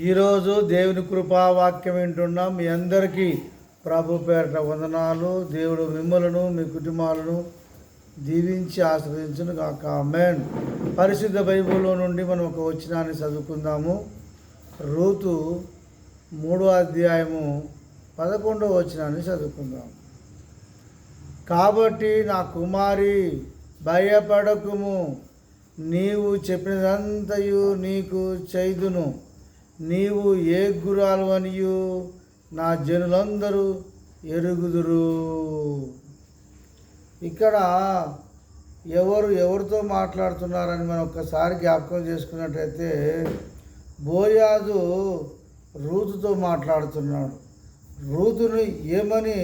ఈరోజు దేవుని కృపావాక్యం వింటున్నాం. మీ అందరికీ ప్రభు పేరిట వందనాలు. దేవుడు మిమ్మలను మీ కుటుంబాలను దీవించి ఆశ్రయించును గాక. ఆమేన్. పరిశుద్ధ బైబిల్లో నుండి మనం ఒక వచనాన్ని చదువుకుందాము. రూతు 3వ అధ్యాయము 11వ వచనాన్ని చదువుకుందాం. కాబట్టి నా కుమారి భయపడకుము, నీవు చెప్పినదంతయు నీకు చేయుదును, నీవు ఏ గురాలు అనియు నా జనులందరూ ఎరుగుదురు. ఇక్కడ ఎవరితో మాట్లాడుతున్నారని మనం ఒక్కసారి జ్ఞాపకం చేసుకున్నట్టయితే బోయాజు రూతుతో మాట్లాడుతున్నాడు. రూతుని ఏమని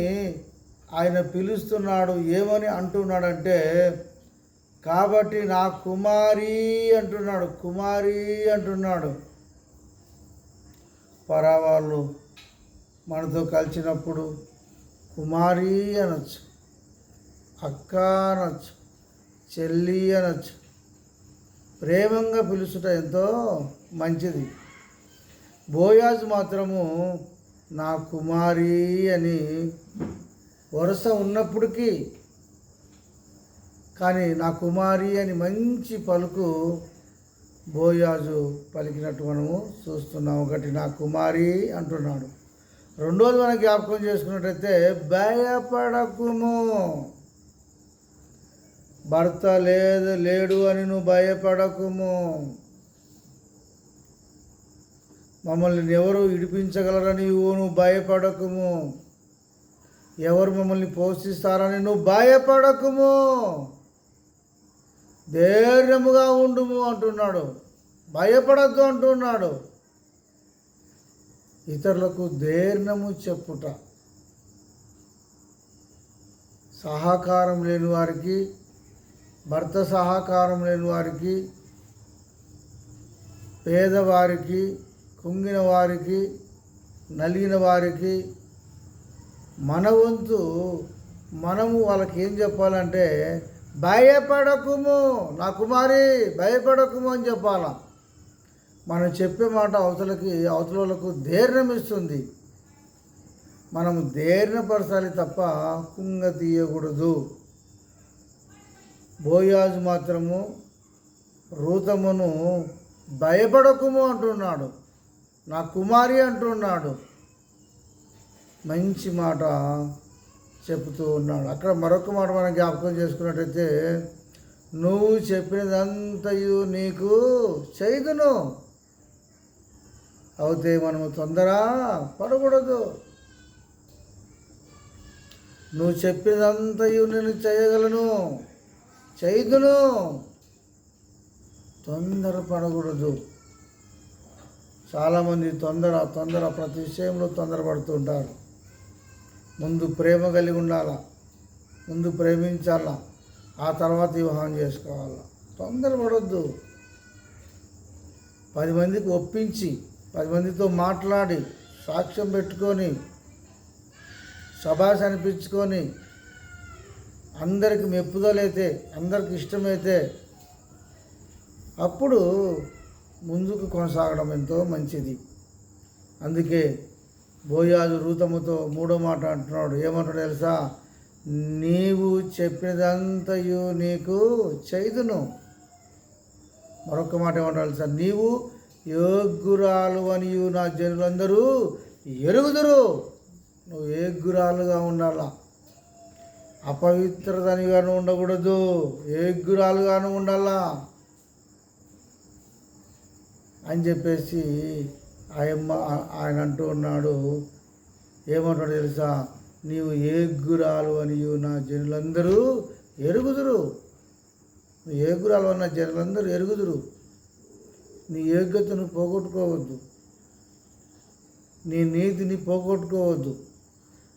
ఆయన పిలుస్తున్నాడు, ఏమని అంటున్నాడంటే, కాబట్టి నా కుమారి అంటున్నాడు. కుమారి అంటున్నాడు. పరావాళ్ళు మనతో కలిసినప్పుడు కుమారి అనొచ్చు, అక్క అనొచ్చు, చెల్లి అనొచ్చు. ప్రేమంగా పిలుచుట ఎంతో మంచిది. బోయాజు మాత్రము నా కుమారి అని వరుస ఉన్నప్పటికీ కానీ నా కుమారి అని మంచి పలుకు బోయాజు పలికినట్టు మనము చూస్తున్నాం. ఒకటి నా కుమారి అంటున్నాడు. రెండోది మనం జ్ఞాపకం చేసుకున్నట్టయితే భయపడకుము. భర్త లేడు అని నువ్వు భయపడకుము. మమ్మల్ని ఎవరు విడిపించగలరని నువ్వు భయపడకుము. ఎవరు మమ్మల్ని పోషిస్తారని నువ్వు భయపడకుము. ధైర్యముగా ఉండుము అంటున్నాడు. భయపడద్దు అంటున్నాడు. ఇతరులకు ధైర్యము చెప్పుట. సహకారం లేని వారికి, భర్త సహకారం లేని వారికి, పేదవారికి, కుంగిన వారికి, నలిగిన వారికి మన వంతు మనము వాళ్ళకి ఏం చెప్పాలంటే భయపడకుము, నా కుమారి భయపడకుము అని చెప్పాలా. మనం చెప్పే మాట అవతలకు ధైర్యం ఇస్తుంది. మనము ధైర్యపరచాలి తప్ప కుంగ తీయకూడదు. బోయాజు మాత్రము రూతమును భయపడకుము అంటున్నాడు, నా కుమారి అంటున్నాడు. మంచి మాట చెబుతూ ఉన్నాడు. అక్కడ మరొక మాట మనం జ్ఞాపకం చేసుకున్నట్టయితే నువ్వు చెప్పినదంతయు నీకు చేయుదును. అయితే మనము తొందర పడకూడదు. నువ్వు చెప్పినదంతయు నేను చేయగలను, చేయుదును. తొందర పడకూడదు. చాలామంది తొందర ప్రతి విషయంలో తొందరపడుతుంటారు. ముందు ప్రేమ కలిగి ఉండాలా, ముందు ప్రేమించాలా, ఆ తర్వాత వివాహం చేసుకోవాలా. తొందరపడొద్దు. 10 మందికి ఒప్పించి, 10 మందితో మాట్లాడి, సాక్ష్యం పెట్టుకొని, శభాష్ అనిపించుకొని, అందరికి మెప్పుదలైతే, అందరికి ఇష్టమైతే అప్పుడు ముందుకు కొనసాగడం ఎంతో మంచిది. అందుకే బోయాజు రూతముతో 3వ మాట అంటున్నాడు. ఏమంటాడు తెలుసా? నీవు చెప్పినదంతయు నీకు చేయుదును. మరొక మాట ఏమంటాడు తెలుసా? నీవు యోగ్యురాలు అని నా జనులందరూ ఎరుగుదురు. నువ్వు యోగ్యురాలుగా ఉండాలా, అపవిత్రతనిగాను ఉండకూడదు, యోగ్యురాలుగాను ఉండాలా అని చెప్పేసి ఆయన అంటూ ఉన్నాడు. ఏమంటాడు తెలుసా? నీవు యోగ్యురాలు అని నా జనులందరూ ఎరుగుదురు. నువ్వు యోగ్యురాలు అన్న జనులందరూ ఎరుగుదురు. నీ యోగ్యతను పోగొట్టుకోవద్దు, నీ నీతిని పోగొట్టుకోవద్దు,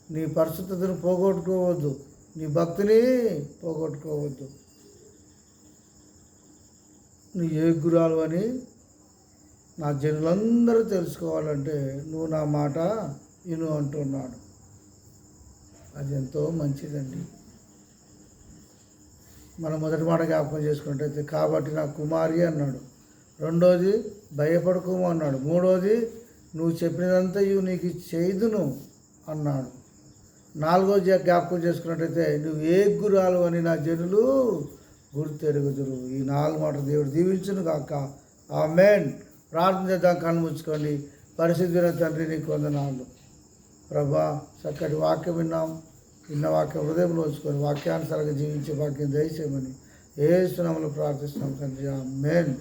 నీ పరిశుద్ధతను పోగొట్టుకోవద్దు, నీ భక్తిని పోగొట్టుకోవద్దు. నీ యోగ్యురాలు అని నా జనులందరూ తెలుసుకోవాలంటే నువ్వు నా మాట విను అంటున్నాడు. అది ఎంతో మంచిదండి. మనం మొదటి మాట జ్ఞాపకం చేసుకుంటే కాబట్టి నా కుమారి అన్నాడు. రెండోది భయపడుకోము అన్నాడు. మూడోది నువ్వు చెప్పినదంతయు నీకు చేయుదును అన్నాడు. నాలుగోది జ్ఞాపకం చేసుకున్నట్టయితే నువ్వు ఏ గురాలు అని నా జనులు గుర్తెరుగుదురు. ఈ 4 మాటలు దేవుడు దీవించును కాక. ఆమేన్. ప్రార్థన చేద్దాం. కళ్ళు ముచ్చుకోండి. పరిశుద్ధుల తండ్రి నీకు వందనాలు ప్రభా. చక్కటి వాక్యం విన్న వాక్యం హృదయంలో ఉంచుకొని వాక్యానుసారంగా జీవించే వాక్యం దయచేయమని యేసు నామములో ప్రార్థిస్తున్నాం తండ్రి. ఆమేన్.